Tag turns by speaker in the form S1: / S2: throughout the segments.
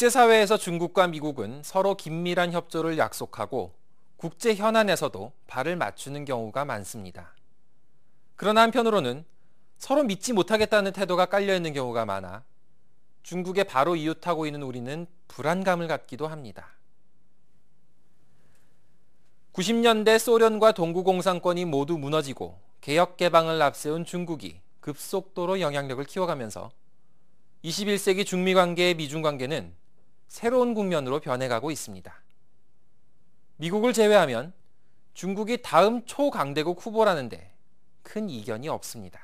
S1: 국제사회에서 중국과 미국은 서로 긴밀한 협조를 약속하고 국제 현안에서도 발을 맞추는 경우가 많습니다. 그러나 한편으로는 서로 믿지 못하겠다는 태도가 깔려있는 경우가 많아 중국에 바로 이웃하고 있는 우리는 불안감을 갖기도 합니다. 90년대 소련과 동구공산권이 모두 무너지고 개혁개방을 앞세운 중국이 급속도로 영향력을 키워가면서 21세기 중미관계의 미중관계는 새로운 국면으로 변해가고 있습니다. 미국을 제외하면 중국이 다음 초강대국 후보라는데 큰 이견이 없습니다.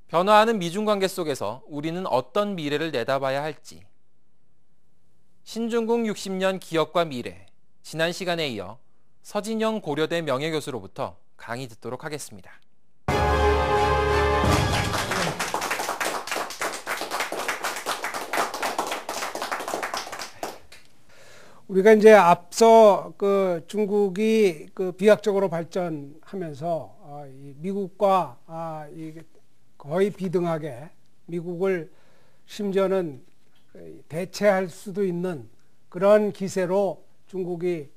S1: 변화하는 미중관계 속에서 우리는 어떤 미래를 내다봐야 할지, 신중국 60년 기억과 미래, 지난 시간에 이어 서진영 고려대 명예교수로부터 강의 듣도록 하겠습니다.
S2: 우리가 이제 앞서 중국이 비약적으로 발전하면서 이 미국과 거의 비등하게 미국을 심지어는 대체할 수도 있는 그런 기세로 중국이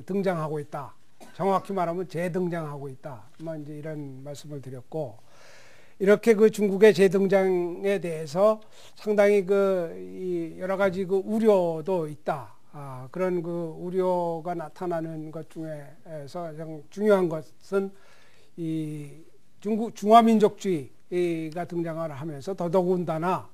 S2: 등장하고 있다. 정확히 말하면 재등장하고 있다. 이제 이런 말씀을 드렸고, 이렇게 중국의 재등장에 대해서 상당히 여러 가지 우려도 있다. 그런 우려가 나타나는 것 중에서 가장 중요한 것은 이 중국 중화민족주의가 등장을 하면서 더더군다나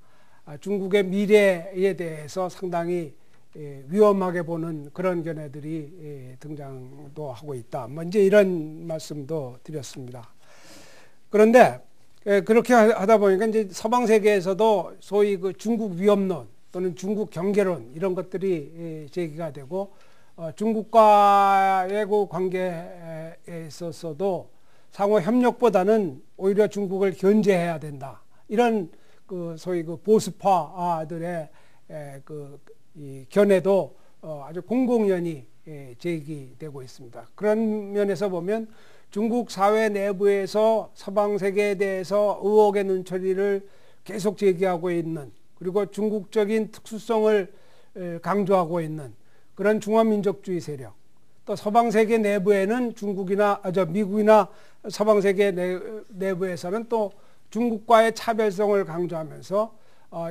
S2: 중국의 미래에 대해서 상당히 위험하게 보는 그런 견해들이 등장도 하고 있다. 이제 이런 말씀도 드렸습니다. 그런데 그렇게 하다 보니까 이제 서방 세계에서도 소위 중국 위협론 또는 중국 경계론 이런 것들이 제기가 되고, 중국과의 관계에 있어서도 상호 협력보다는 오히려 중국을 견제해야 된다. 이런 소위 보수파들의 이 견해도 아주 공공연히 제기되고 있습니다. 그런 면에서 보면 중국 사회 내부에서 서방 세계에 대해서 의혹의 눈초리를 계속 제기하고 있는, 그리고 중국적인 특수성을 강조하고 있는 그런 중화민족주의 세력, 또 서방 세계 내부에는 미국이나 서방 세계 내부에서는 또 중국과의 차별성을 강조하면서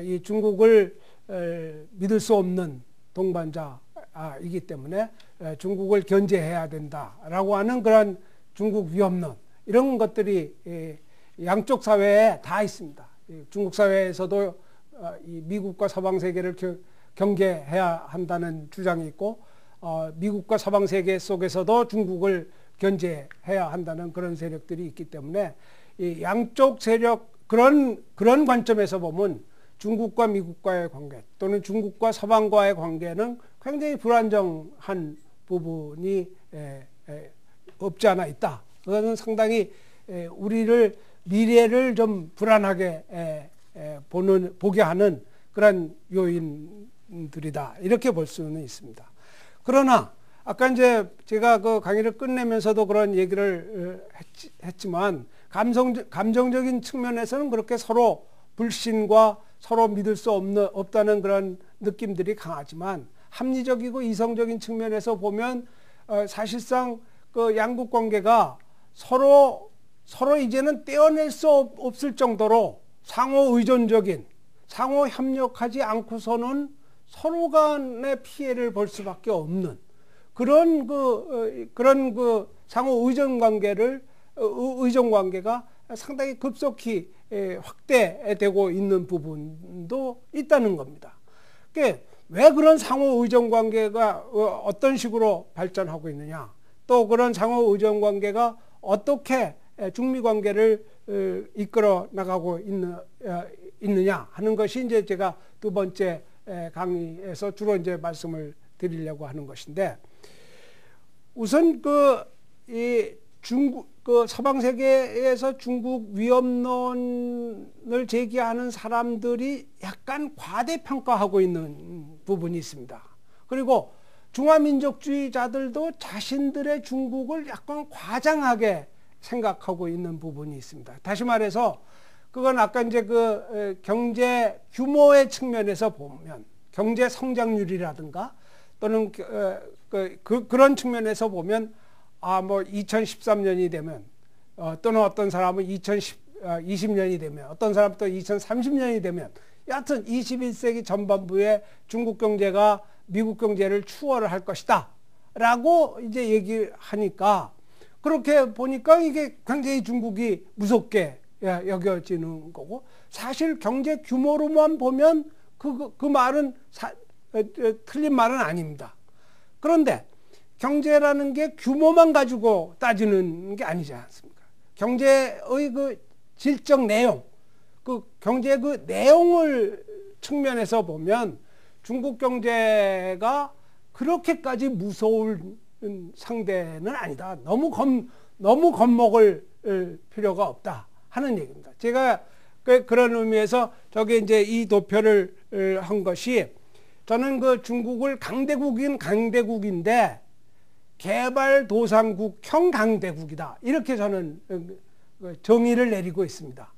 S2: 이 중국을 믿을 수 없는 동반자이기 때문에 중국을 견제해야 된다라고 하는 그런 중국 위협론, 이런 것들이 양쪽 사회에 다 있습니다. 중국 사회에서도 이 미국과 서방 세계를 경계해야 한다는 주장이 있고, 미국과 서방 세계 속에서도 중국을 견제해야 한다는 그런 세력들이 있기 때문에 이 양쪽 세력, 그런 관점에서 보면 중국과 미국과의 관계 또는 중국과 서방과의 관계는 굉장히 불안정한 부분이 없지 않아 있다. 그것은 상당히 우리를 미래를 좀 불안하게 보게 하는 그런 요인들이다. 이렇게 볼 수는 있습니다. 그러나 아까 이제 제가 강의를 끝내면서도 그런 얘기를 했지만, 감정적인 측면에서는 그렇게 서로 불신과 서로 믿을 수 없다는 그런 느낌들이 강하지만, 합리적이고 이성적인 측면에서 보면 사실상 양국 관계가 서로 이제는 떼어낼 수 없을 정도로 상호 의존적인, 상호 협력하지 않고서는 서로 간의 피해를 볼 수밖에 없는 그런 상호 의존 관계가 상당히 급속히 확대되고 있는 부분도 있다는 겁니다. 그러니까 왜 그런 상호 의존 관계가 어떤 식으로 발전하고 있느냐, 또 그런 상호 의존 관계가 어떻게 중미 관계를 이끌어 나가고 있느냐 하는 것이 이제 제가 두 번째 강의에서 주로 이제 말씀을 드리려고 하는 것인데, 우선 서방 세계에서 중국 위협론을 제기하는 사람들이 약간 과대평가하고 있는 부분이 있습니다. 그리고 중화민족주의자들도 자신들의 중국을 약간 과장하게 생각하고 있는 부분이 있습니다. 다시 말해서 그건 아까 이제 그 경제 규모의 측면에서 보면 경제 성장률이라든가 또는 그런 측면에서 보면 뭐 2013년이 되면 또는 어떤 사람은 2020년이 되면 어떤 사람은 또 2030년이 되면 여하튼 21세기 전반부에 중국 경제가 미국 경제를 추월을 할 것이다 라고 이제 얘기하니까 그렇게 보니까 이게 굉장히 중국이 무섭게 여겨지는 거고 사실 경제 규모로만 보면 그 말은 틀린 말은 아닙니다. 그런데 경제라는 게 규모만 가지고 따지는 게 아니지 않습니까? 경제의 그 질적 내용, 그 경제의 그 내용을 측면에서 보면 중국 경제가 그렇게까지 무서울 상대는 아니다. 너무 겁먹을 필요가 없다 하는 얘기입니다. 제가 그런 의미에서 저게 이제 이 도표를 한 것이 저는 그 중국을 강대국인 강대국인데 개발도상국형 강대국이다. 이렇게 저는 정의를 내리고 있습니다.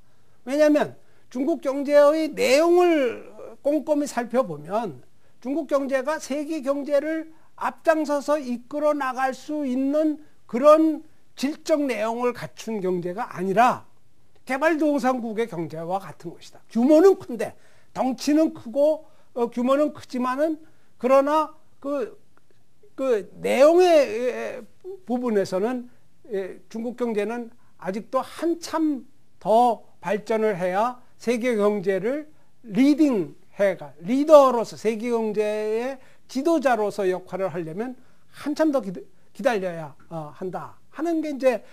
S2: 왜냐하면 중국 경제의 내용을 꼼꼼히 살펴보면 중국 경제가 세계 경제를 앞장서서 이끌어 나갈 수 있는 그런 질적 내용을 갖춘 경제가 아니라 개발도상국의 경제와 같은 것이다. 규모는 큰데 덩치는 크고 규모는 크지만은 그러나 그 내용의 부분에서는 중국 경제는 아직도 한참 더 발전을 해야 세계 경제를 리더로서 세계 경제의 지도자로서 역할을 하려면 한참 더 기다려야 한다 하는 게 이제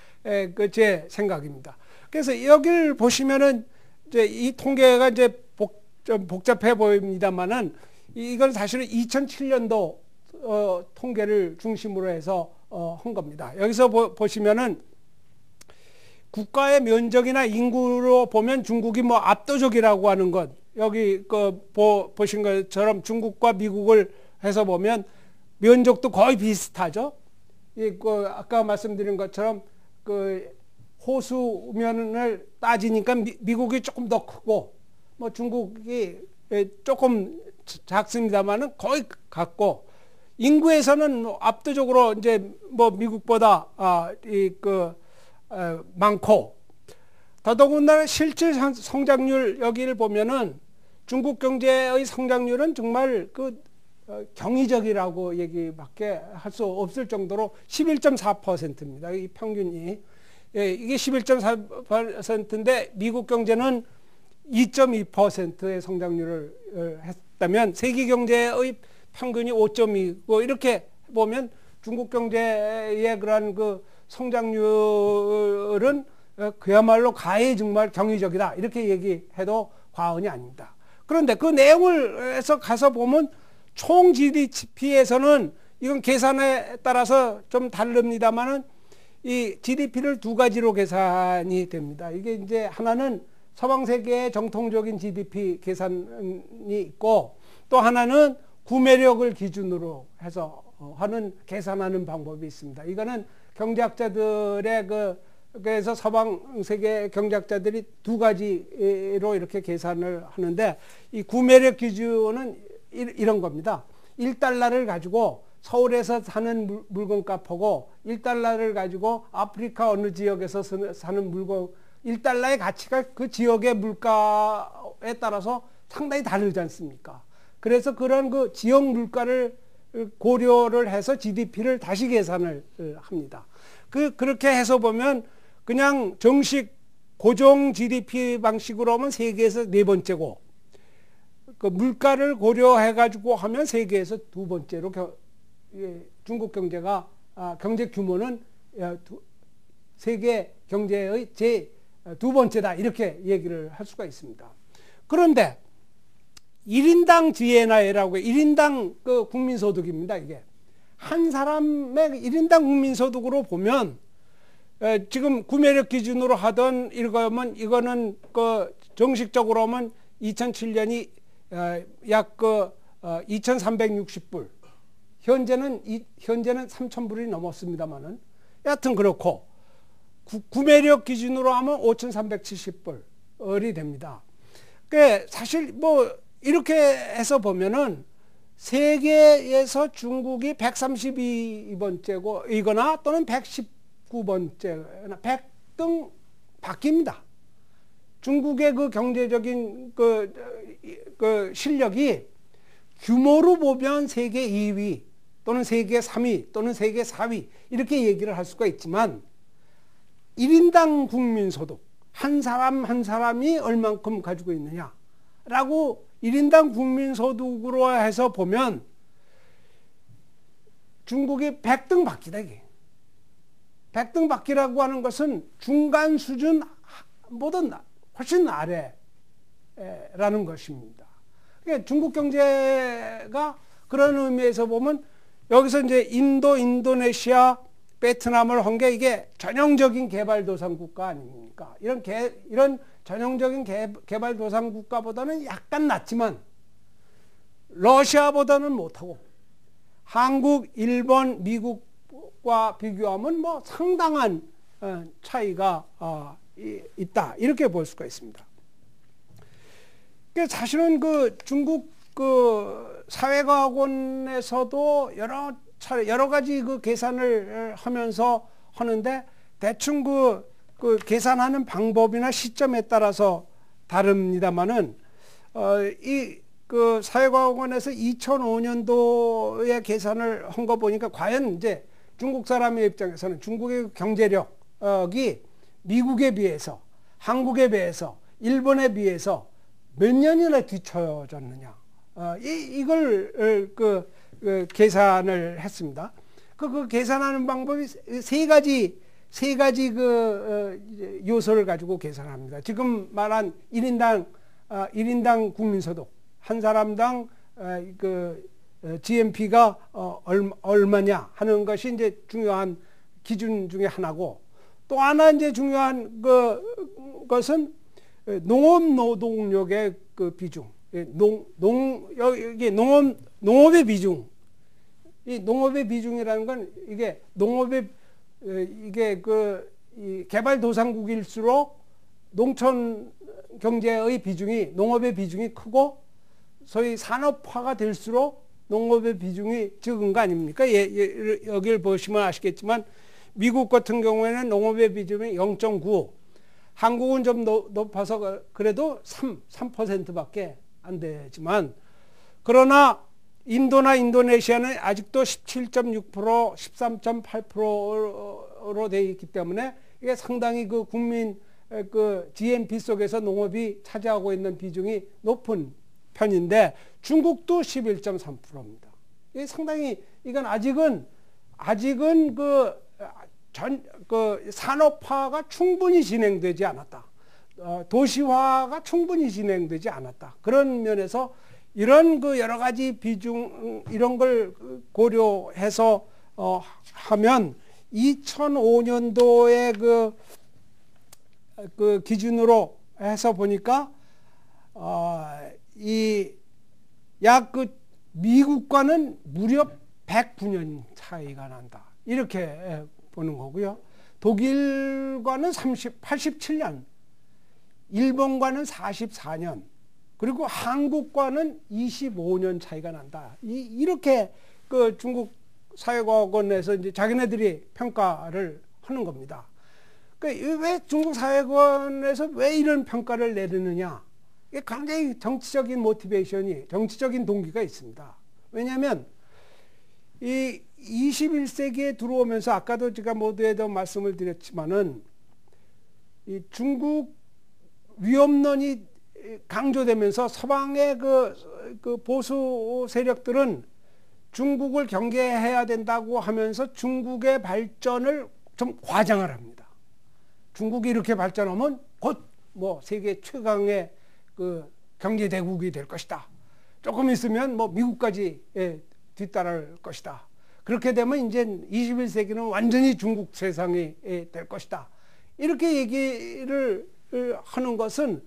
S2: 제 생각입니다. 그래서 여기를 보시면은 이제 이 통계가 이제 좀 복잡해 보입니다만은 이건 사실은 2007년도 통계를 중심으로 해서 한 겁니다. 여기서 보시면은 국가의 면적이나 인구로 보면 중국이 뭐 압도적이라고 하는 것 여기 보신 것처럼 중국과 미국을 해서 보면 면적도 거의 비슷하죠. 아까 말씀드린 것처럼 호수면을 따지니까 미국이 조금 더 크고 뭐 중국이 조금 작습니다만은 거의 같고 인구에서는 압도적으로 이제 뭐 미국보다 많고 더더군다나 실질 성장률 여기를 보면은 중국 경제의 성장률은 정말 경이적이라고 얘기밖에 할 수 없을 정도로 11.4%입니다. 이 평균이. 이게 11.4%인데 미국 경제는 2.2%의 성장률을 했다면 세계 경제의 평균이 5.2고 이렇게 보면 중국 경제의 그러한 성장률은 그야말로 가히 정말 경이적이다 이렇게 얘기해도 과언이 아닙니다. 그런데 그 내용을 해서 가서 보면 총 GDP에서는 이건 계산에 따라서 좀 다릅니다만은 이 GDP를 두 가지로 계산이 됩니다. 이게 이제 하나는 서방 세계의 정통적인 GDP 계산이 있고 또 하나는 구매력을 기준으로 해서 하는 계산하는 방법이 있습니다. 이거는 경제학자들의 그래서 서방 세계 경제학자들이 두 가지로 이렇게 계산을 하는데 이 구매력 기준은 이런 겁니다. 1달러를 가지고 서울에서 사는 물건값하고 1달러를 가지고 아프리카 어느 지역에서 사는 물건 1달러의 가치가 그 지역의 물가에 따라서 상당히 다르지 않습니까? 그래서 그런 지역 물가를 고려를 해서 GDP를 다시 계산을 합니다. 그렇게 해서 보면 그냥 정식 고정 GDP 방식으로 하면 세계에서 네 번째고 물가를 고려해 가지고 하면 세계에서 두 번째로 중국 경제가 경제 규모는 세계 경제의 제 두 번째다 이렇게 얘기를 할 수가 있습니다. 그런데 1인당 GNI라고 1인당 국민소득입니다. 이게 한 사람의 1인당 국민소득으로 보면 지금 구매력 기준으로 하던 이거는 정식적으로 하면 2007년이 약 2,360불 현재는 3,000불이 넘었습니다만은 여하튼 그렇고 구매력 기준으로 하면 5,370불 연결이 됩니다. 그 사실 뭐 이렇게 해서 보면은 세계에서 중국이 132번째고 이거나 또는 119번째나 100등 바뀝니다. 중국의 그 경제적인 그 실력이 규모로 보면 세계 2위 또는 세계 3위 또는 세계 4위 이렇게 얘기를 할 수가 있지만 1인당 국민소득 한 사람 한 사람이 얼만큼 가지고 있느냐라고 1인당 국민소득으로 해서 보면 중국이 100등 바뀌다 이게. 100등 바뀌라고 하는 것은 중간 수준보다 훨씬 아래라는 것입니다. 그러니까 중국 경제가 그런 의미에서 보면 여기서 이제 인도, 인도네시아, 베트남을 한 게 이게 전형적인 개발도상국가 아닙니까? 이런 전형적인 개발도상국가보다는 약간 낫지만 러시아보다는 못하고 한국, 일본, 미국과 비교하면 뭐 상당한 차이가 있다 이렇게 볼 수가 있습니다. 사실은 그 중국 그 사회과학원에서도 여러 가지 그 계산을 하면서 하는데 대충 그 계산하는 방법이나 시점에 따라서 다릅니다만은 이 그 사회과학원에서 2005년도에 계산을 한 거 보니까 과연 이제 중국 사람의 입장에서는 중국의 경제력이 미국에 비해서 한국에 비해서 일본에 비해서 몇 년이나 뒤처졌느냐 이걸 계산을 했습니다. 그 계산하는 방법이 세 가지 그 요소를 가지고 계산합니다. 지금 말한 1인당 국민소득 한 사람당 그 GNP가 얼마냐 하는 것이 이제 중요한 기준 중에 하나고 또 하나 이제 중요한 것은 농업 노동력의 그 비중, 여기 농업의 비중, 이 농업의 비중이라는 건 이게 이 개발도상국일수록 농촌 경제의 비중이 농업의 비중이 크고 소위 산업화가 될수록 농업의 비중이 적은 거 아닙니까? 여기를 보시면 아시겠지만 미국 같은 경우에는 농업의 비중이 0.9, 한국은 좀 높아서 그래도 3%밖에 안 되지만 그러나 인도나 인도네시아는 아직도 17.6%, 13.8%로 되어 있기 때문에 이게 상당히 그 국민 그 GNP 속에서 농업이 차지하고 있는 비중이 높은 편인데 중국도 11.3%입니다. 이게 상당히 이건 아직은 그 산업화가 충분히 진행되지 않았다. 도시화가 충분히 진행되지 않았다. 그런 면에서 이런 그 여러 가지 비중 이런 걸 고려해서 하면 2005년도에 그 기준으로 해서 보니까 이 약 그 미국과는 무려 109년 차이가 난다. 이렇게 보는 거고요. 독일과는 87년, 일본과는 44년, 그리고 한국과는 25년 차이가 난다. 이렇게 그 중국 사회과학원에서 이제 자기네들이 평가를 하는 겁니다. 그러니까 왜 중국 사회과학원에서 왜 이런 평가를 내리느냐? 이게 굉장히 정치적인 모티베이션이, 정치적인 동기가 있습니다. 왜냐하면 이 21세기에 들어오면서 아까도 제가 모두에도 말씀을 드렸지만은 이 중국 위협론이 강조되면서 서방의 그 보수 세력들은 중국을 경계해야 된다고 하면서 중국의 발전을 좀 과장을 합니다. 중국이 이렇게 발전하면 곧 뭐 세계 최강의 그 경제 대국이 될 것이다. 조금 있으면 뭐 미국까지 뒤따를 것이다. 그렇게 되면 이제 21세기는 완전히 중국 세상이 될 것이다. 이렇게 얘기를 하는 것은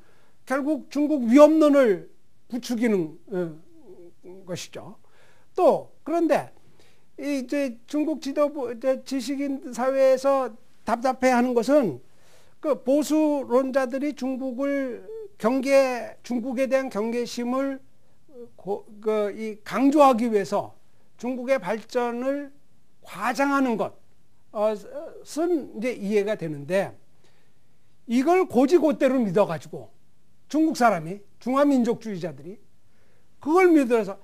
S2: 결국 중국 위협론을 부추기는 것이죠. 또 그런데 이제 중국 지도부 지식인 사회에서 답답해하는 것은 그 보수론자들이 중국에 대한 경계심을 강조하기 위해서 중국의 발전을 과장하는 것은 이제 이해가 되는데, 이걸 고지고대로 믿어가지고 중국 사람이, 중화민족주의자들이 그걸 믿어서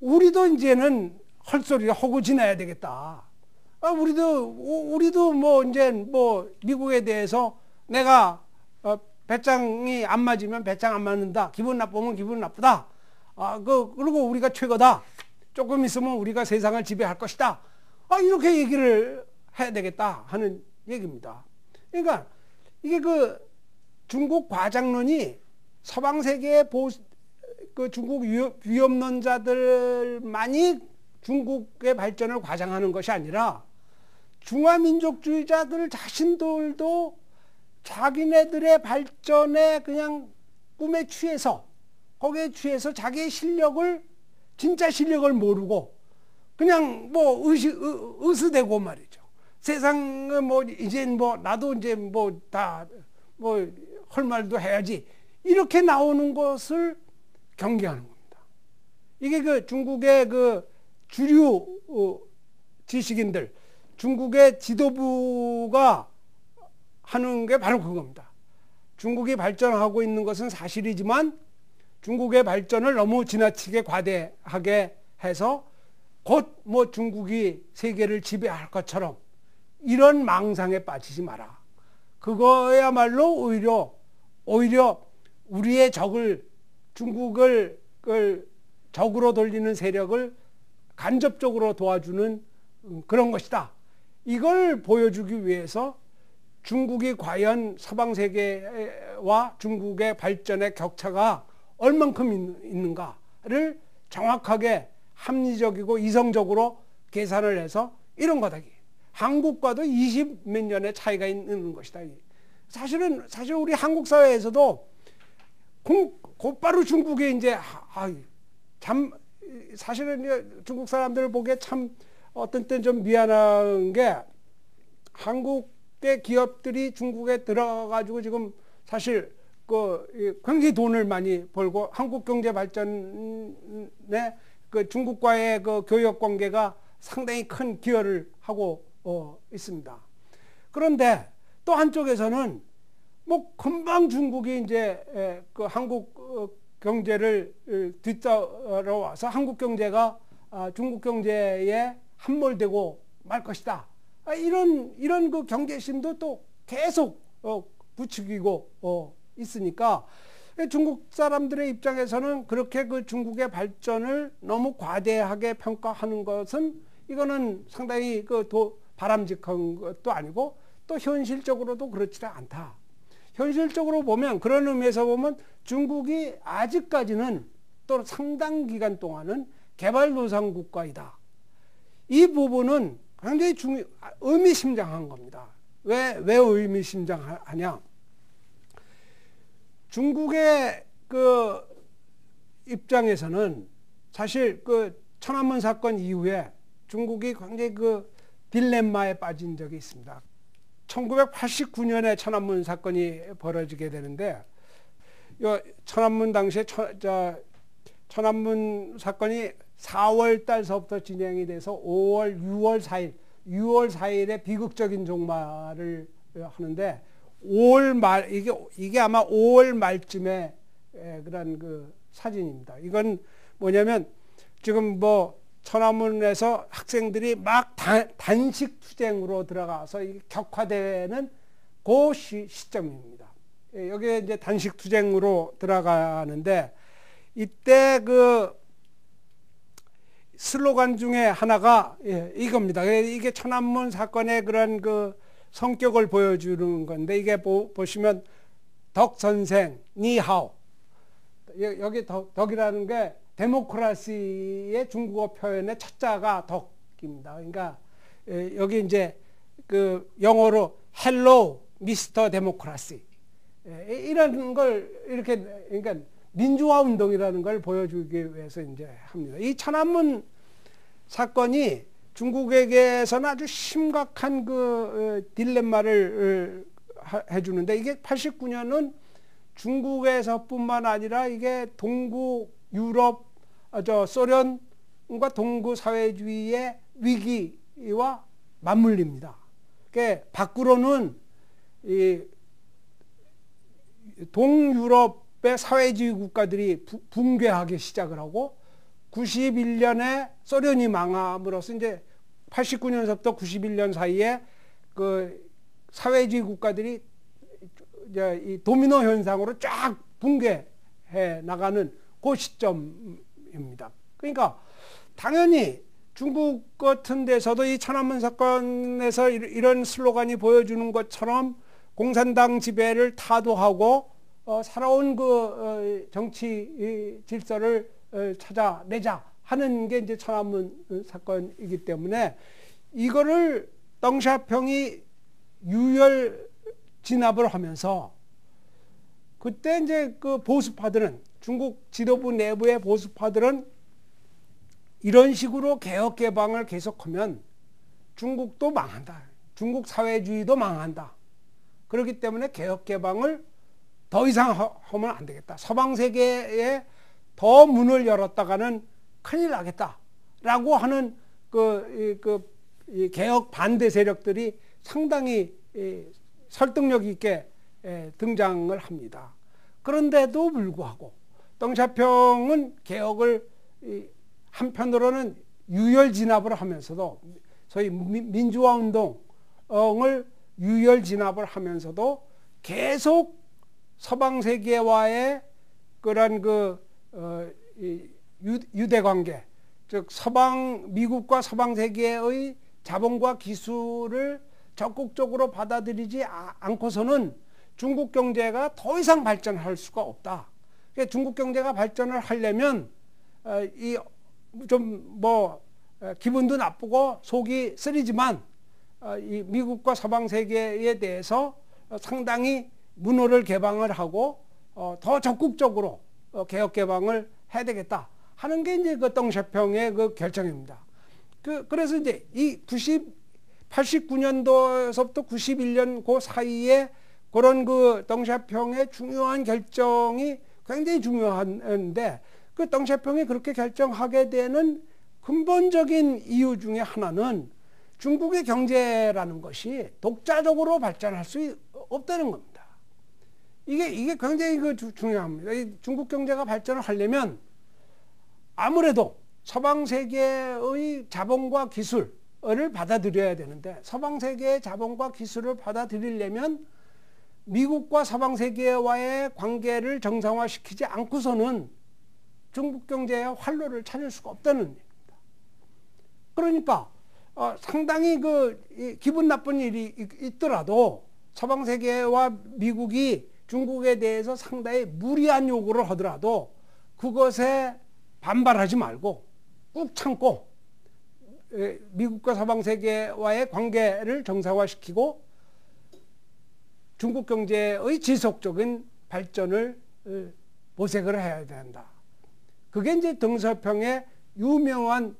S2: 우리도 이제는 헐소리를 하고 지내야 되겠다. 우리도 뭐 이제 뭐 미국에 대해서 내가 배짱이 안 맞으면 배짱 안 맞는다. 기분 나쁘면 기분 나쁘다. 그리고 우리가 최고다. 조금 있으면 우리가 세상을 지배할 것이다. 이렇게 얘기를 해야 되겠다 하는 얘기입니다. 그러니까 이게 그 중국 과장론이 서방 세계의 그 중국 위협론자들만이 중국의 발전을 과장하는 것이 아니라 중화민족주의자들 자신들도 자기네들의 발전에 그냥 꿈에 취해서, 거기에 취해서 자기의 진짜 실력을 모르고 그냥 뭐 의스대고 말이죠. 세상은 뭐 이젠 뭐 나도 이제 뭐 다 뭐 할 말도 해야지, 이렇게 나오는 것을 경계하는 겁니다. 이게 그 중국의 그 주류 지식인들, 중국의 지도부가 하는 게 바로 그겁니다. 중국이 발전하고 있는 것은 사실이지만 중국의 발전을 너무 지나치게 과대하게 해서 곧 뭐 중국이 세계를 지배할 것처럼 이런 망상에 빠지지 마라. 그거야말로 오히려 우리의 중국을 적으로 돌리는 세력을 간접적으로 도와주는 그런 것이다. 이걸 보여주기 위해서 중국이 과연 서방 세계와 중국의 발전의 격차가 얼만큼 있는가를 정확하게 합리적이고 이성적으로 계산을 해서 이런 거다. 한국과도 20몇 년의 차이가 있는 것이다. 사실 우리 한국 사회에서도 곧바로 중국에 이제 사실은 중국 사람들 보기에 참 어떤 때는 좀 미안한 게, 한국의 기업들이 중국에 들어가가지고 지금 사실 굉장히 돈을 많이 벌고 한국 경제 발전에 그 중국과의 그 교역 관계가 상당히 큰 기여를 하고 있습니다. 그런데 또 한쪽에서는 뭐 금방 중국이 이제 그 한국 경제를 뒤따라와서 한국 경제가 중국 경제에 함몰되고 말 것이다. 이런 그 경계심도 또 계속 부추기고 있으니까 중국 사람들의 입장에서는 그렇게 그 중국의 발전을 너무 과대하게 평가하는 것은 이거는 상당히 바람직한 것도 아니고 또 현실적으로도 그렇지 않다. 현실적으로 보면, 그런 의미에서 보면 중국이 아직까지는 또 상당 기간 동안은 개발도상 국가이다. 이 부분은 굉장히 의미심장한 겁니다. 왜 의미심장하냐? 중국의 그 입장에서는 사실 그 천안문 사건 이후에 중국이 굉장히 그 딜레마에 빠진 적이 있습니다. 1989년에 천안문 사건이 벌어지게 되는데, 천안문 당시에 천안문 사건이 4월 달서부터 진행이 돼서 6월 4일에 비극적인 종말을 하는데, 5월 말, 이게 아마 5월 말쯤에 그런 그 사진입니다. 이건 뭐냐면 지금 뭐 천안문에서 학생들이 막 단식 투쟁으로 들어가서 격화되는 그 시점입니다. 여기에 이제 단식 투쟁으로 들어가는데, 이때 그 슬로건 중에 하나가 이겁니다. 이게 천안문 사건의 그런 그 성격을 보여주는 건데, 이게 보시면 덕 선생 니하오, 여기 덕이라는 게 데모크라시의 중국어 표현의 첫 자가 덕입니다. 그러니까 여기 이제 그 영어로 헬로 미스터 데모크라시, 이런 걸 이렇게, 그러니까 민주화 운동이라는 걸 보여주기 위해서 이제 합니다. 이 천안문 사건이 중국에게서는 아주 심각한 그 딜레마를 해주는데 이게 89년은 중국에서뿐만 아니라 이게 동구 유럽, 소련과 동구 사회주의의 위기와 맞물립니다. 그러니까 밖으로는 이 동유럽의 사회주의 국가들이 붕괴하기 시작을 하고 91년에 소련이 망함으로써 이제 89년서부터 91년 사이에 그 사회주의 국가들이 이 도미노 현상으로 쫙 붕괴해 나가는 그 시점입니다. 그러니까 당연히 중국 같은 데서도 이 천안문 사건에서 이런 슬로건이 보여주는 것처럼 공산당 지배를 타도하고 살아온 그 정치 질서를 찾아내자 하는 게 이제 천안문 사건이기 때문에 이거를 덩샤평이 유혈 진압을 하면서 그때 이제 그 보수파들은 중국 지도부 내부의 보수파들은 이런 식으로 개혁 개방을 계속하면 중국도 망한다. 중국 사회주의도 망한다. 그렇기 때문에 개혁 개방을 더 이상 하면 안 되겠다. 서방 세계에 더 문을 열었다가는 큰일 나겠다라고 하는 이 개혁 반대 세력들이 상당히 설득력 있게 등장을 합니다. 그런데도 불구하고 덩샤평은 개혁을 한편으로는 유혈 진압을 하면서도 소위 민주화 운동을 유혈 진압을 하면서도 계속 서방 세계와의 그런 유대 관계, 즉 미국과 서방 세계의 자본과 기술을 적극적으로 받아들이지 않고서는 중국 경제가 더 이상 발전할 수가 없다. 그러니까 중국 경제가 발전을 하려면 기분도 나쁘고 속이 쓰리지만 이 미국과 서방 세계에 대해서 상당히 문호를 개방을 하고 더 적극적으로 개혁 개방을 해야 되겠다 하는 게 이제 그 덩샤평의 그 결정입니다. 그래서 이제 이 89년도에서부터 91년 그 사이에 그런 그 덩샤평의 중요한 결정이 굉장히 중요한데 그 덩샤평이 그렇게 결정하게 되는 근본적인 이유 중에 하나는 중국의 경제라는 것이 독자적으로 발전할 수 없다는 겁니다. 이게 굉장히 중요합니다. 중국 경제가 발전을 하려면 아무래도 서방 세계의 자본과 기술을 받아들여야 되는데 서방 세계의 자본과 기술을 받아들이려면 미국과 서방 세계와의 관계를 정상화시키지 않고서는 중국 경제의 활로를 찾을 수가 없다는 얘기입니다. 그러니까 상당히 기분 나쁜 일이 있더라도 서방 세계와 미국이 중국에 대해서 상당히 무리한 요구를 하더라도 그것에 반발하지 말고 꾹 참고 미국과 서방 세계와의 관계를 정상화시키고 중국 경제의 지속적인 발전을 모색을 해야 된다. 그게 이제 덩샤평의 유명한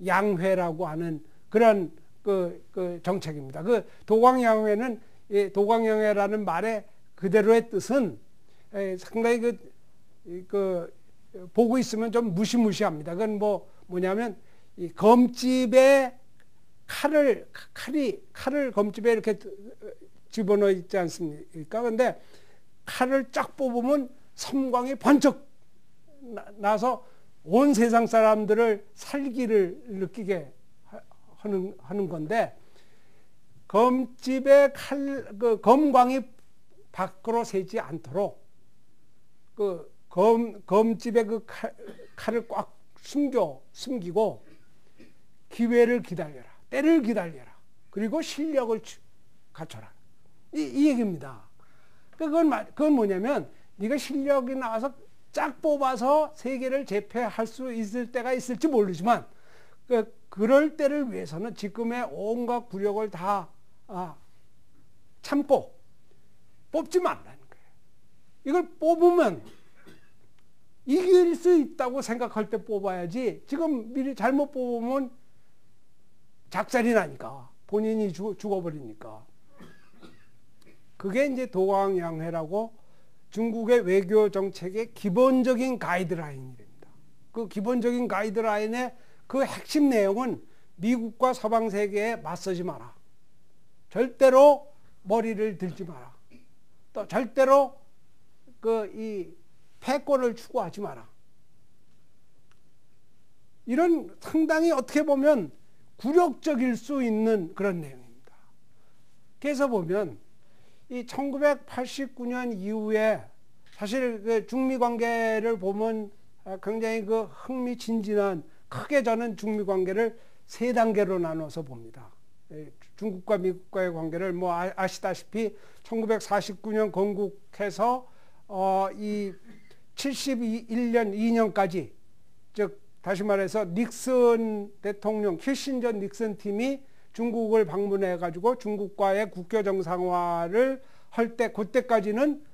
S2: 도광양회라고 하는 그런 그 정책입니다. 그 도광양회는 도광양회라는 말의 그대로의 뜻은 상당히 보고 있으면 좀 무시무시합니다. 그건 뭐냐면 이 검집에 칼을 검집에 이렇게 집어넣어 있지 않습니까? 근데 칼을 쫙 뽑으면 섬광이 번쩍 나서 온 세상 사람들을 살기를 느끼게 하는 건데 검집에 검광이 밖으로 새지 않도록 검집에 칼을 꽉 숨기고 기회를 기다려라, 때를 기다려라, 그리고 실력을 갖춰라. 이 얘기입니다. 그건 뭐냐면 네가 실력이 나와서 쫙 뽑아서 세계를 제패할 수 있을 때가 있을지 모르지만 그럴 때를 위해서는 지금의 온갖 굴욕을 다 참고 뽑지 말라는 거예요. 이걸 뽑으면 이길 수 있다고 생각할 때 뽑아야지 지금 미리 잘못 뽑으면 작살이 나니까 본인이 죽어버리니까. 그게 이제 도광양해라고 중국의 외교 정책의 기본적인 가이드라인이 됩니다. 그 기본적인 가이드라인의 그 핵심 내용은 미국과 서방 세계에 맞서지 마라. 절대로 머리를 들지 마라. 또 절대로 이 패권을 추구하지 마라. 이런 상당히 어떻게 보면 굴욕적일 수 있는 그런 내용입니다. 그래서 보면 이 1989년 이후에 사실 그 중미 관계를 보면 굉장히 그 흥미진진한, 크게 저는 중미 관계를 세 단계로 나눠서 봅니다. 중국과 미국과의 관계를 뭐 아시다시피 1949년 건국해서 이 71년 2년까지, 즉 다시 말해서 닉슨 대통령, 키신저 닉슨 팀이 중국을 방문해 가지고 중국과의 국교 정상화를 할 때, 그때까지는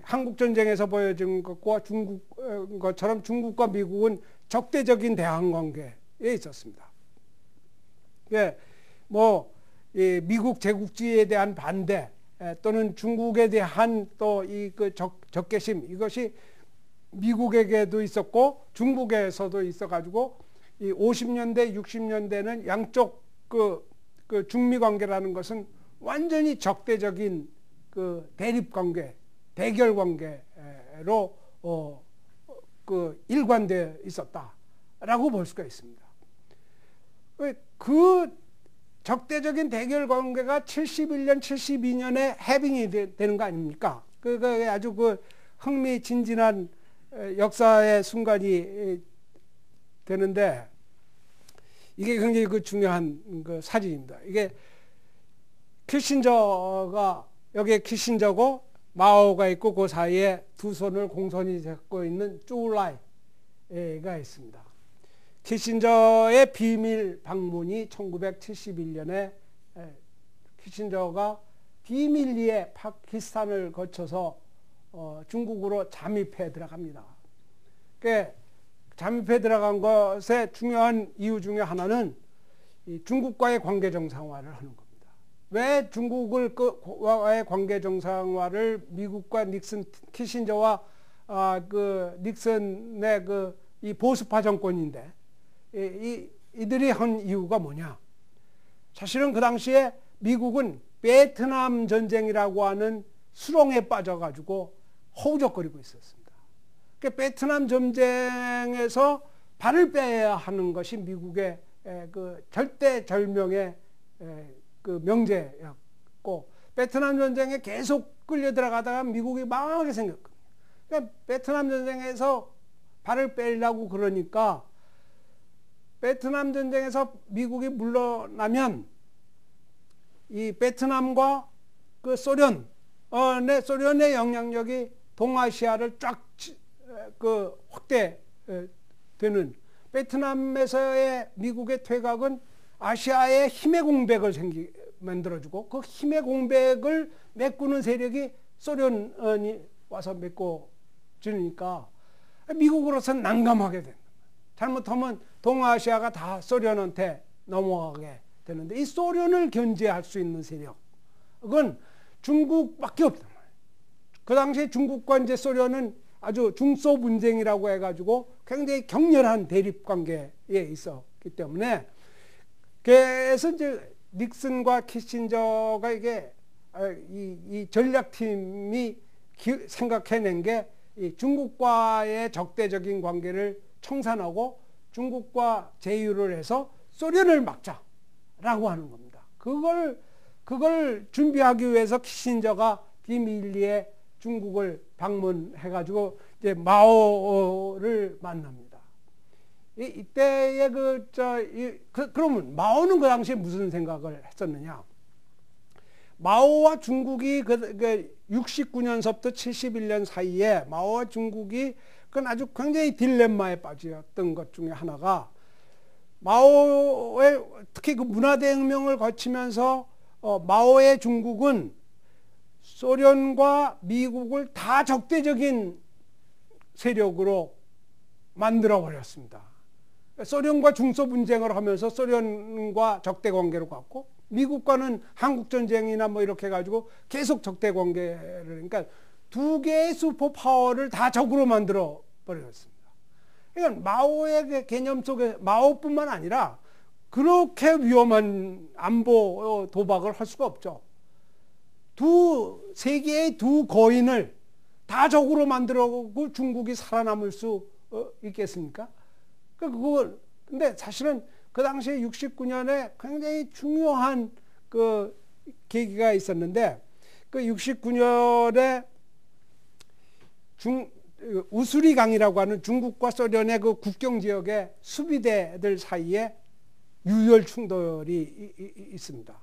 S2: 한국 전쟁에서 보여준 것처럼 중국과 미국은 적대적인 대항 관계에 있었습니다. 예, 뭐 미국 제국주의에 대한 반대 또는 중국에 대한 또 이 그 적개심, 이것이 미국에게도 있었고 중국에서도 있어가지고 이 50년대, 60년대는 양쪽 그 중미 관계라는 것은 완전히 적대적인 그 대립 관계, 대결 관계로 일관되어 있었다라고 볼 수가 있습니다. 그 적대적인 대결 관계가 71년, 72년에 해빙이 되는 거 아닙니까? 그게 아주 그 흥미진진한 역사의 순간이 되는데, 이게 굉장히 그 중요한 그 사진입니다. 이게 키신저가, 여기에 키신저고 마오가 있고 그 사이에 두 손을 공손히 잡고 있는 쪼우라이가 있습니다. 키신저의 비밀 방문이 1971년에 키신저가 비밀리에 파키스탄을 거쳐서 중국으로 잠입해 들어갑니다. 잠입해 들어간 것의 중요한 이유 중에 하나는 이 중국과의 관계 정상화를 하는 겁니다. 왜 중국과의 관계 정상화를 미국과 닉슨, 키신저와 그 닉슨의 이 보수파 정권인데 이들이 한 이유가 뭐냐? 사실은 그 당시에 미국은 베트남 전쟁이라고 하는 수렁에 빠져가지고 허우적거리고 있었습니다. 베트남 전쟁에서 발을 빼야 하는 것이 미국의 그 절대절명의 그 명제였고, 베트남 전쟁에 계속 끌려 들어가다가 미국이 망하게 생겼거든요. 그러니까 베트남 전쟁에서 발을 빼려고 그러니까 베트남 전쟁에서 미국이 물러나면 이 베트남과 그 소련의 영향력이 동아시아를 쫙 그 확대되는, 베트남에서의 미국의 퇴각은 아시아의 힘의 공백을 만들어주고, 그 힘의 공백을 메꾸는 세력이 소련이 와서 메꿔주니까 미국으로서는 난감하게 된다. 잘못하면 동아시아가 다 소련한테 넘어가게 되는데, 이 소련을 견제할 수 있는 세력은 중국밖에 없단 말이에요. 그 당시에 중국과 이제 소련은 아주 중소 분쟁이라고 해가지고 굉장히 격렬한 대립 관계에 있었기 때문에, 그래서 이제 닉슨과 키신저가 이게 이 전략팀이 생각해낸 게 이 중국과의 적대적인 관계를 청산하고 중국과 제휴를 해서 소련을 막자라고 하는 겁니다. 그걸 준비하기 위해서 키신저가 비밀리에 중국을 방문해가지고 이제 마오를 만납니다. 이때의 그러면 마오는 그 당시에 무슨 생각을 했었느냐? 마오와 중국이 69년서부터 71년 사이에 마오와 중국이 그건 아주 굉장히 딜레마에 빠졌던 것 중에 하나가, 마오의 특히 그 문화대혁명을 거치면서 마오의 중국은 소련과 미국을 다 적대적인 세력으로 만들어 버렸습니다. 소련과 중소 분쟁을 하면서 소련과 적대 관계로 갔고, 미국과는 한국전쟁이나 뭐 이렇게 해가지고 계속 적대 관계를, 그러니까 두 개의 슈퍼 파워를 다 적으로 만들어 버렸습니다. 그러니까 마오의 개념 속에 마오뿐만 아니라 그렇게 위험한 안보 도박을 할 수가 없죠. 세계의 두 거인을 다 적으로 만들어고 중국이 살아남을 수 있겠습니까? 근데 사실은 그 당시에 69년에 굉장히 중요한 그 계기가 있었는데, 그 69년에 우수리강이라고 하는 중국과 소련의 그 국경 지역의 수비대들 사이에 유혈 충돌이 있습니다.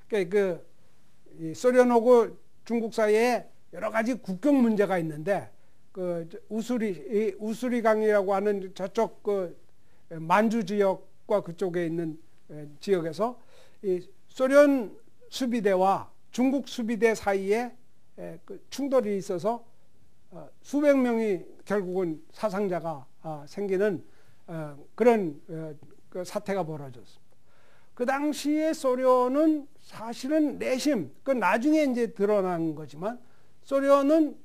S2: 그러니까 소련하고 중국 사이에 여러 가지 국경 문제가 있는데, 그 우수리강이라고 하는 저쪽 그 만주 지역과 그쪽에 있는 지역에서 이 소련 수비대와 중국 수비대 사이에 그 충돌이 있어서 수백 명이 결국은 사상자가 생기는 그런 그 사태가 벌어졌습니다. 그 당시에 소련은 사실은 내심, 그 나중에 이제 드러난 거지만, 소련은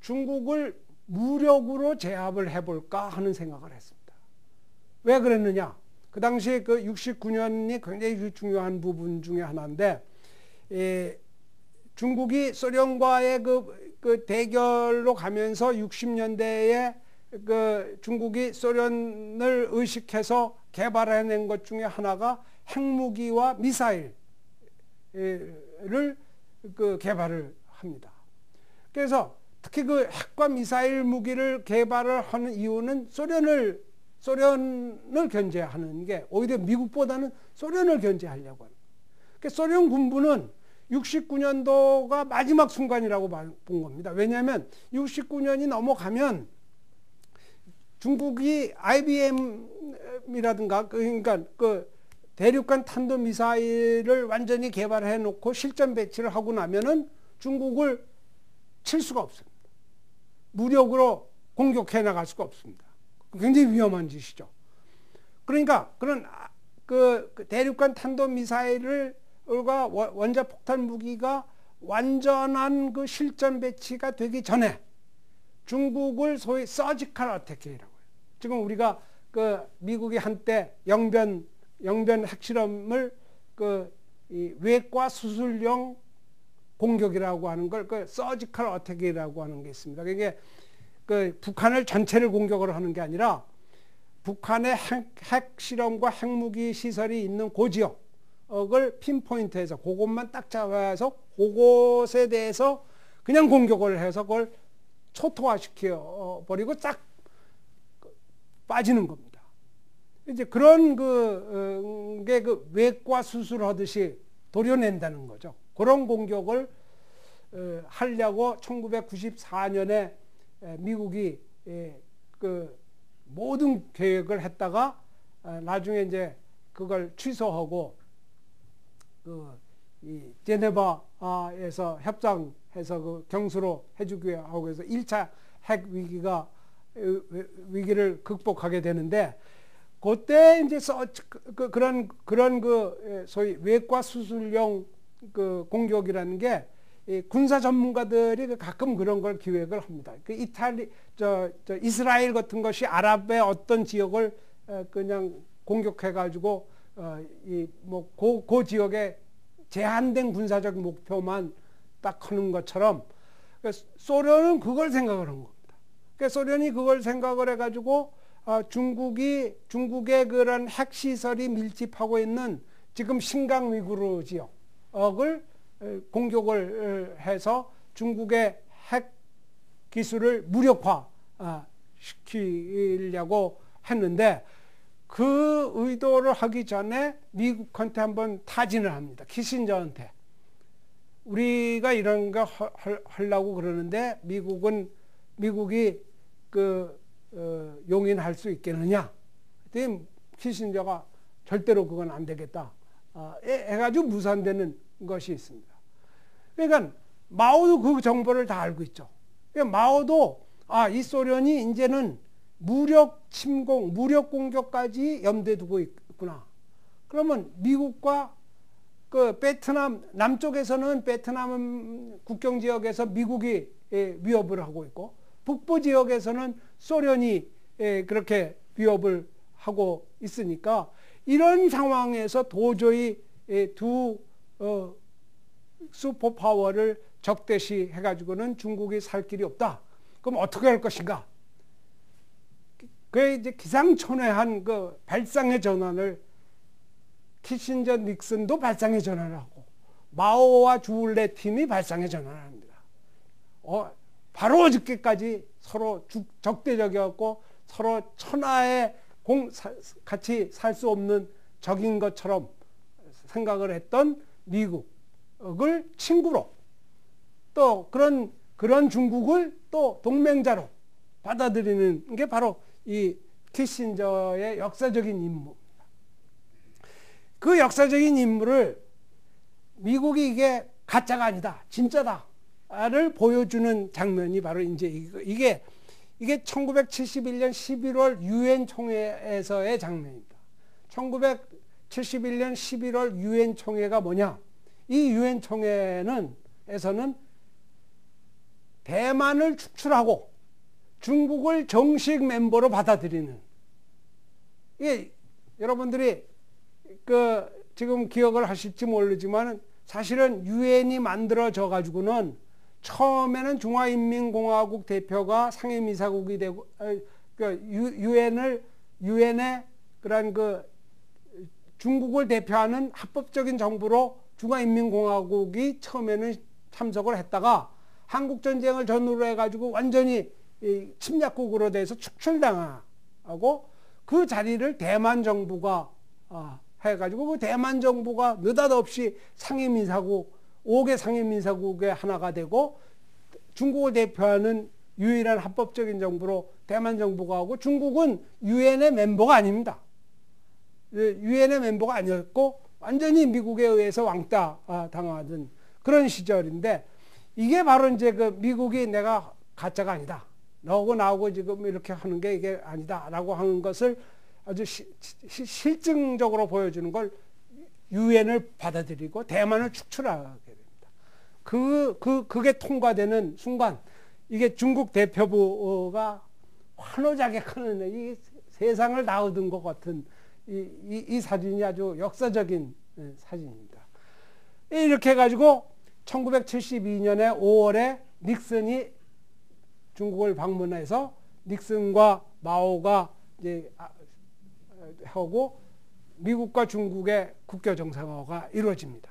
S2: 중국을 무력으로 제압을 해볼까 하는 생각을 했습니다. 왜 그랬느냐? 그 당시에 그 69년이 굉장히 중요한 부분 중에 하나인데, 중국이 소련과의 그 대결로 가면서 60년대에 그 중국이 소련을 의식해서 개발해낸 것 중에 하나가 핵무기와 미사일을 그 개발을 합니다. 그래서 특히 그 핵과 미사일 무기를 개발을 하는 이유는 소련을 견제하는 게, 오히려 미국보다는 소련을 견제하려고 하는. 그러니까 소련 군부는 69년도가 마지막 순간이라고 본 겁니다. 왜냐하면 69년이 넘어가면 중국이 IBM이라든가, 그러니까 그 대륙간 탄도 미사일을 완전히 개발해 놓고 실전 배치를 하고 나면은 중국을 칠 수가 없습니다. 무력으로 공격해 나갈 수가 없습니다. 굉장히 위험한 짓이죠. 그러니까 그런 그 대륙간 탄도 미사일과 원자 폭탄 무기가 완전한 그 실전 배치가 되기 전에 중국을 소위 서지컬 어택이라고 해요. 지금 우리가 그 미국이 한때 영변 핵실험을 이 외과 수술용 공격이라고 하는 걸 그 서지컬 어택이라고 하는 게 있습니다. 그게 그 북한을 전체를 공격을 하는 게 아니라 북한의 핵실험과 핵무기 시설이 있는 그 지역을 핀포인트해서 그것만 딱 잡아서 그것에 대해서 그냥 공격을 해서 그걸 초토화시켜 버리고 쫙 빠지는 겁니다. 이제 그런 게 그 외과 수술하듯이 도려낸다는 거죠. 그런 공격을 하려고 1994년에 미국이 그 모든 계획을 했다가 나중에 이제 그걸 취소하고 이 제네바에서 협상해서 그 경수로 해주기 하고 해서 1차 핵 위기를 극복하게 되는데, 그때 이제 그런 그 소위 외과 수술용 그 공격이라는 게 군사 전문가들이 가끔 그런 걸 기획을 합니다. 그 이스라엘 같은 것이 아랍의 어떤 지역을 그냥 공격해 가지고 그 지역에 제한된 군사적 목표만 딱 하는 것처럼, 소련은 그걸 생각을 한 겁니다. 소련이 그걸 생각을 해가지고 중국의 그런 핵시설이 밀집하고 있는 지금 신강 위구르 지역을 공격을 해서 중국의 핵 기술을 무력화 시키려고 했는데, 그 의도를 하기 전에 미국한테 한번 타진을 합니다. 키신저한테. 우리가 이런 거 하려고 그러는데 미국이 용인할 수 있겠느냐? 그랬더니 키신저가 절대로 그건 안 되겠다 해가지고 무산되는 것이 있습니다. 그러니까 마오도 그 정보를 다 알고 있죠. 그러니까 마오도 이 소련이 이제는 무력 공격까지 염두에 두고 있구나. 그러면 미국과 그 베트남 남쪽에서는 베트남 국경 지역에서 미국이 위협을 하고 있고 북부 지역에서는 소련이 그렇게 위협을 하고 있으니까 이런 상황에서 도저히 두 슈퍼파워를 적대시 해가지고는 중국이 살 길이 없다. 그럼 어떻게 할 것인가? 그게 이제 기상천외한 그 발상의 전환을 키신저 닉슨도 발상의 전환을 하고 마오와 주울레 팀이 발상의 전환을 합니다. 바로 어저께까지 서로 적대적이었고 서로 천하에 같이 살 수 없는 적인 것처럼 생각을 했던 미국을 친구로 또 그런 중국을 또 동맹자로 받아들이는 게 바로 이 키신저의 역사적인 임무입니다. 그 역사적인 임무를 미국이 이게 가짜가 아니다, 진짜다를 보여주는 장면이 바로 이제 이게 1971년 11월 유엔 총회에서의 장면입니다. 1971년 11월 유엔 총회가 뭐냐? 이 유엔 총회에서는 대만을 축출하고 중국을 정식 멤버로 받아들이는, 이게 여러분들이 지금 기억을 하실지 모르지만 사실은 유엔이 만들어져 가지고는 처음에는 중화인민공화국 대표가 상임이사국이 되고 유엔의 그런 중국을 대표하는 합법적인 정부로 중화인민공화국이 처음에는 참석을 했다가 한국전쟁을 전후로 해가지고 완전히 침략국으로 돼서 축출당하고 그 자리를 대만 정부가 해가지고 그 대만 정부가 느닷없이 상임이사국 5개 상임이사국의 하나가 되고 중국을 대표하는 유일한 합법적인 정부로 대만 정부가 하고 중국은 유엔의 멤버가 아닙니다. 유엔의 멤버가 아니었고 완전히 미국에 의해서 왕따 당하던 그런 시절인데 이게 바로 이제 미국이 내가 가짜가 아니다. 너하고 나하고 지금 이렇게 하는 게 이게 아니다라고 하는 것을 아주 실증적으로 보여주는 걸 유엔을 받아들이고 대만을 축출하게 됩니다. 그게 통과되는 순간 이게 중국 대표부가 환호자객하는 이 세상을 다 얻은 것 같은 이 사진이 아주 역사적인 사진입니다. 이렇게 해가지고 1972년에 5월에 닉슨이 중국을 방문해서 닉슨과 마오가 이제 하고 미국과 중국의 국교 정상화가 이루어집니다.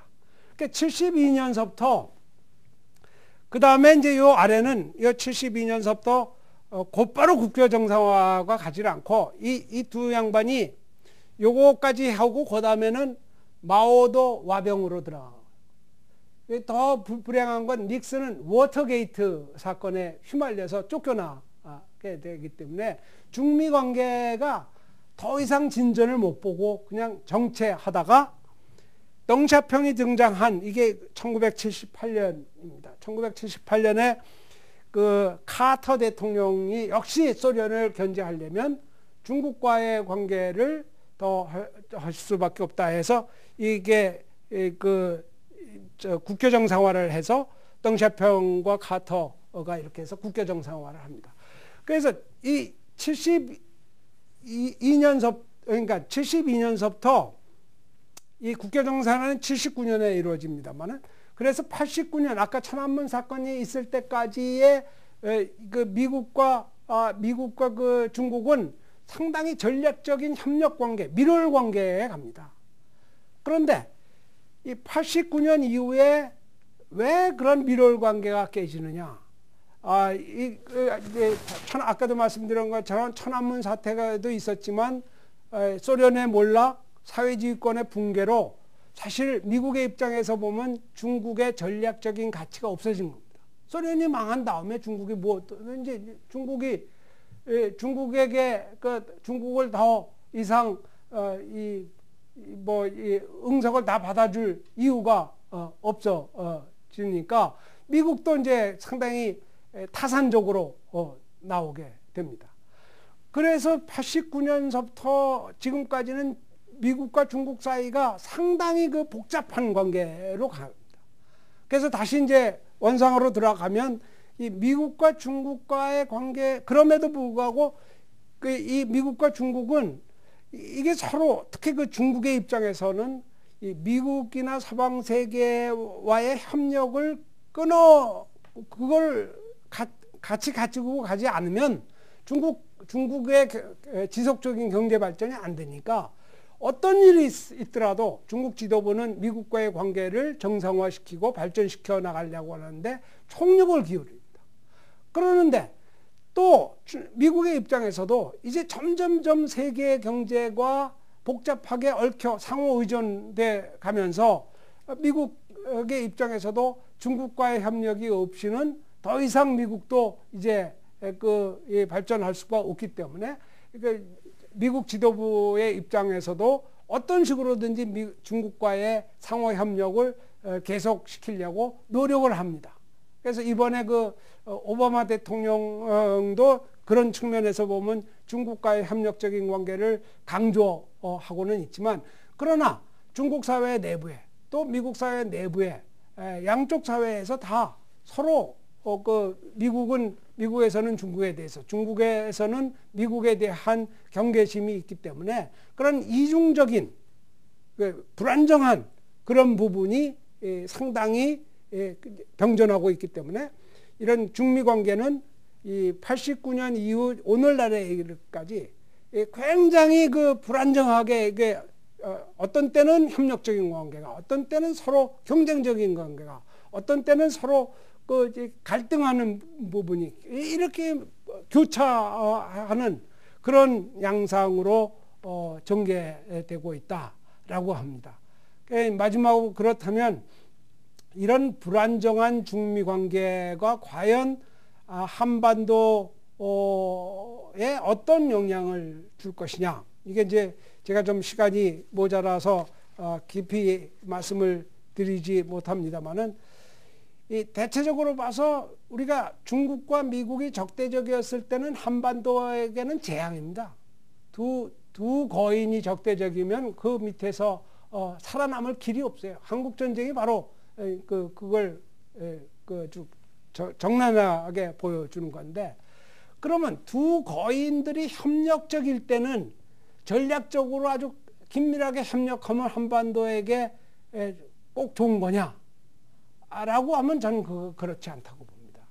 S2: 그러니까 72년서부터 그 다음에 이제 요 아래는 이 72년서부터 곧바로 국교 정상화가 가지 않고 이 두 양반이 요거까지 하고 그 다음에는 마오도 와병으로 들어가고 더 불행한 건 닉슨은 워터게이트 사건에 휘말려서 쫓겨나게 되기 때문에 중미 관계가 더 이상 진전을 못 보고 그냥 정체하다가 덩샤평이 등장한 이게 1978년입니다. 1978년에 그 카터 대통령이 역시 소련을 견제하려면 중국과의 관계를 더 할 수밖에 없다 해서 이게 국교 정상화를 해서 덩샤평과 카터가 이렇게 해서 국교 정상화를 합니다. 그래서 이 72년서부터 이 국교 정상화는 79년에 이루어집니다만은 그래서 89년 아까 천안문 사건이 있을 때까지의 미국과 그 중국은 상당히 전략적인 협력 관계, 밀월 관계에 갑니다. 그런데 이 89년 이후에 왜 그런 밀월 관계가 깨지느냐? 아까도 말씀드린 것처럼 천안문 사태가도 있었지만 소련의 몰락, 사회주의권의 붕괴로 사실 미국의 입장에서 보면 중국의 전략적인 가치가 없어진 겁니다. 소련이 망한 다음에 중국이 이제 중국에게 중국을 더 이상 응석을 다 받아줄 이유가 없어지니까 미국도 이제 상당히 타산적으로 나오게 됩니다. 그래서 89년서부터 지금까지는 미국과 중국 사이가 상당히 그 복잡한 관계로 갑니다. 그래서 다시 이제 원상으로 들어가면 이 미국과 중국과의 관계, 그럼에도 불구하고 이 미국과 중국은 이게 서로, 특히 그 중국의 입장에서는 이 미국이나 서방 세계와의 협력을 그걸 같이 가지고 가지 않으면 중국의 지속적인 경제 발전이 안 되니까 어떤 일이 있더라도 중국 지도부는 미국과의 관계를 정상화시키고 발전시켜 나가려고 하는데 총력을 기울입니다. 그러는데 또 미국의 입장에서도 이제 점점점 세계 경제가 복잡하게 얽혀 상호 의존돼 가면서 미국의 입장에서도 중국과의 협력이 없이는 더 이상 미국도 이제 발전할 수가 없기 때문에 미국 지도부의 입장에서도 어떤 식으로든지 중국과의 상호 협력을 계속시키려고 노력을 합니다. 그래서 이번에 오바마 대통령도 그런 측면에서 보면 중국과의 협력적인 관계를 강조하고는 있지만, 그러나 중국 사회 내부에 또 미국 사회 내부에 양쪽 사회에서 다 서로 미국에서는 중국에 대해서, 중국에서는 미국에 대한 경계심이 있기 때문에 그런 이중적인 불안정한 그런 부분이 상당히 병존하고 있기 때문에 이런 중미 관계는 이 89년 이후 오늘날에 이르기까지 굉장히 불안정하게 어떤 때는 협력적인 관계가, 어떤 때는 서로 경쟁적인 관계가, 어떤 때는 서로 갈등하는 부분이 이렇게 교차하는 그런 양상으로 전개되고 있다라고 합니다. 마지막으로 그렇다면 이런 불안정한 중미 관계가 과연 한반도에 어떤 영향을 줄 것이냐, 이게 이제 제가 좀 시간이 모자라서 깊이 말씀을 드리지 못합니다만은, 이 대체적으로 봐서 우리가 중국과 미국이 적대적이었을 때는 한반도에게는 재앙입니다. 두 거인이 적대적이면 그 밑에서 살아남을 길이 없어요. 한국 전쟁이 바로 그걸 적나라하게 보여주는 건데, 그러면 두 거인들이 협력적일 때는 전략적으로 아주 긴밀하게 협력하면 한반도에게 꼭 좋은 거냐? 라고 하면 저는 그렇지 않다고 봅니다.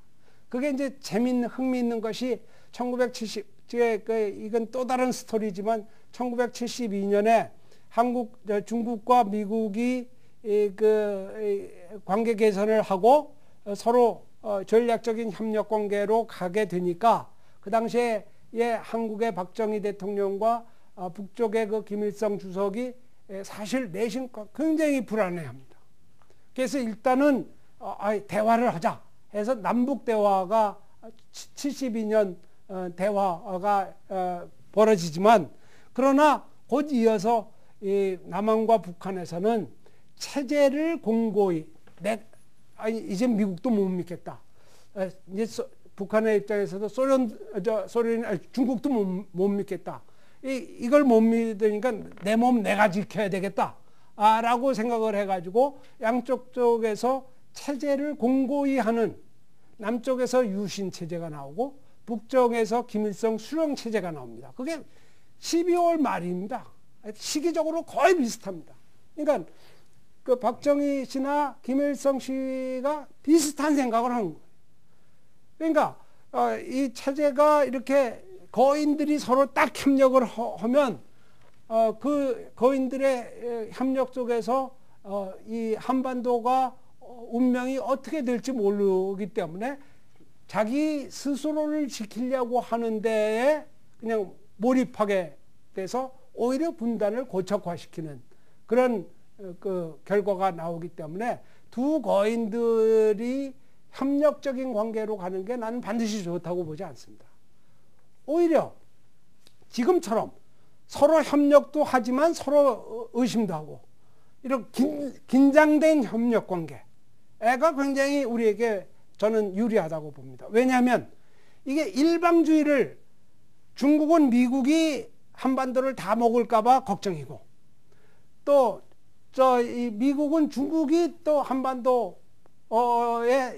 S2: 그게 이제 흥미있는 것이 1970, 이건 또 다른 스토리지만 1972년에 중국과 미국이 관계 개선을 하고 서로 전략적인 협력 관계로 가게 되니까 그 당시에 한국의 박정희 대통령과 북쪽의 김일성 주석이 사실 내심 굉장히 불안해합니다. 그래서 일단은 대화를 하자 해서 남북 대화가 72년 대화가 벌어지지만, 그러나 곧 이어서 이 남한과 북한에서는 체제를 공고히 이제 미국도 못 믿겠다. 이제 북한의 입장에서도 중국도 못 믿겠다. 이걸 못 믿으니까 내 몸 내가 지켜야 되겠다. 라고 생각을 해가지고 양쪽 쪽에서 체제를 공고히 하는, 남쪽에서 유신 체제가 나오고 북쪽에서 김일성 수령 체제가 나옵니다. 그게 12월 말입니다. 시기적으로 거의 비슷합니다. 그러니까 박정희 씨나 김일성 씨가 비슷한 생각을 하는 거예요. 그러니까 이 체제가 이렇게 거인들이 서로 딱 협력을 하면 그 거인들의 협력 속에서 이 한반도가 운명이 어떻게 될지 모르기 때문에 자기 스스로를 지키려고 하는 데에 그냥 몰입하게 돼서 오히려 분단을 고착화시키는 그런 결과가 나오기 때문에 두 거인들이 협력적인 관계로 가는 게 나는 반드시 좋다고 보지 않습니다. 오히려 지금처럼 서로 협력도 하지만 서로 의심도 하고 이런 긴장된 협력 관계가 굉장히 우리에게 저는 유리하다고 봅니다. 왜냐하면 이게 일방주의를, 중국은 미국이 한반도를 다 먹을까 봐 걱정이고 또 이 미국은 중국이 또 한반도의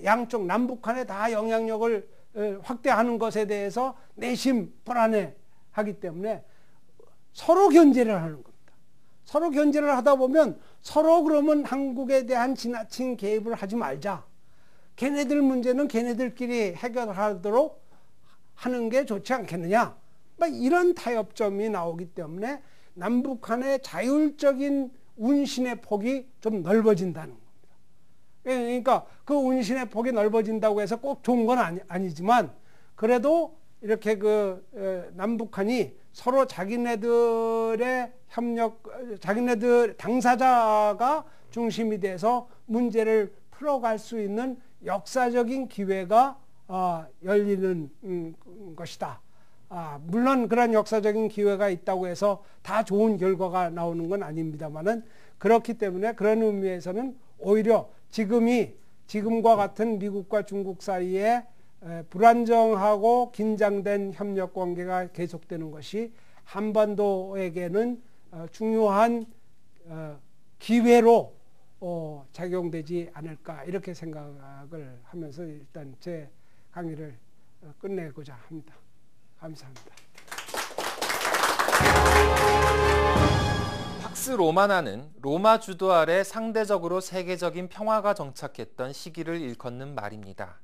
S2: 양쪽 남북한에 다 영향력을 확대하는 것에 대해서 내심 불안해하기 때문에 서로 견제를 하는 겁니다. 서로 견제를 하다 보면 서로 그러면 한국에 대한 지나친 개입을 하지 말자. 걔네들 문제는 걔네들끼리 해결하도록 하는 게 좋지 않겠느냐. 이런 타협점이 나오기 때문에 남북한의 자율적인 운신의 폭이 좀 넓어진다는 겁니다. 그러니까 그 운신의 폭이 넓어진다고 해서 꼭 좋은 건 아니지만 그래도 이렇게 남북한이 서로 자기네들의 협력, 자기네들 당사자가 중심이 돼서 문제를 풀어갈 수 있는 역사적인 기회가 열리는 것이다. 물론 그런 역사적인 기회가 있다고 해서 다 좋은 결과가 나오는 건 아닙니다만은 그렇기 때문에 그런 의미에서는 오히려 지금과 같은 미국과 중국 사이에 불안정하고 긴장된 협력 관계가 계속되는 것이 한반도에게는 중요한 기회로 작용되지 않을까 이렇게 생각을 하면서 일단 제 강의를 끝내고자 합니다. 감사합니다.
S1: 팍스 로마나는 로마 주도 아래 상대적으로 세계적인 평화가 정착했던 시기를 일컫는 말입니다.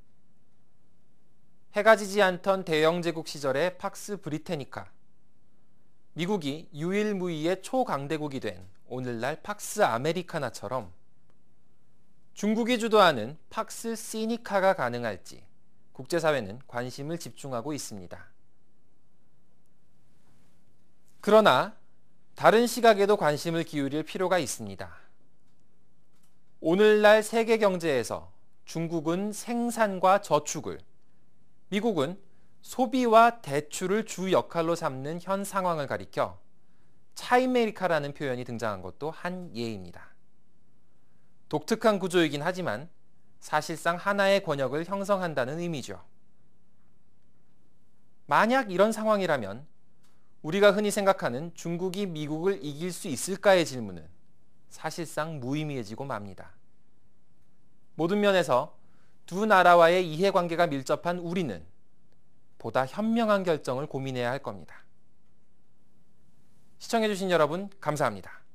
S1: 해가 지지 않던 대영제국 시절의 팍스 브리테니카, 미국이 유일무이의 초강대국이 된 오늘날 팍스 아메리카나처럼 중국이 주도하는 팍스 시니카가 가능할지 국제사회는 관심을 집중하고 있습니다. 그러나 다른 시각에도 관심을 기울일 필요가 있습니다. 오늘날 세계 경제에서 중국은 생산과 저축을, 미국은 소비와 대출을 주 역할로 삼는 현 상황을 가리켜 차이메리카라는 표현이 등장한 것도 한 예입니다. 독특한 구조이긴 하지만 사실상 하나의 권역을 형성한다는 의미죠. 만약 이런 상황이라면 우리가 흔히 생각하는 중국이 미국을 이길 수 있을까의 질문은 사실상 무의미해지고 맙니다. 모든 면에서 두 나라와의 이해관계가 밀접한 우리는 보다 현명한 결정을 고민해야 할 겁니다. 시청해주신 여러분 감사합니다.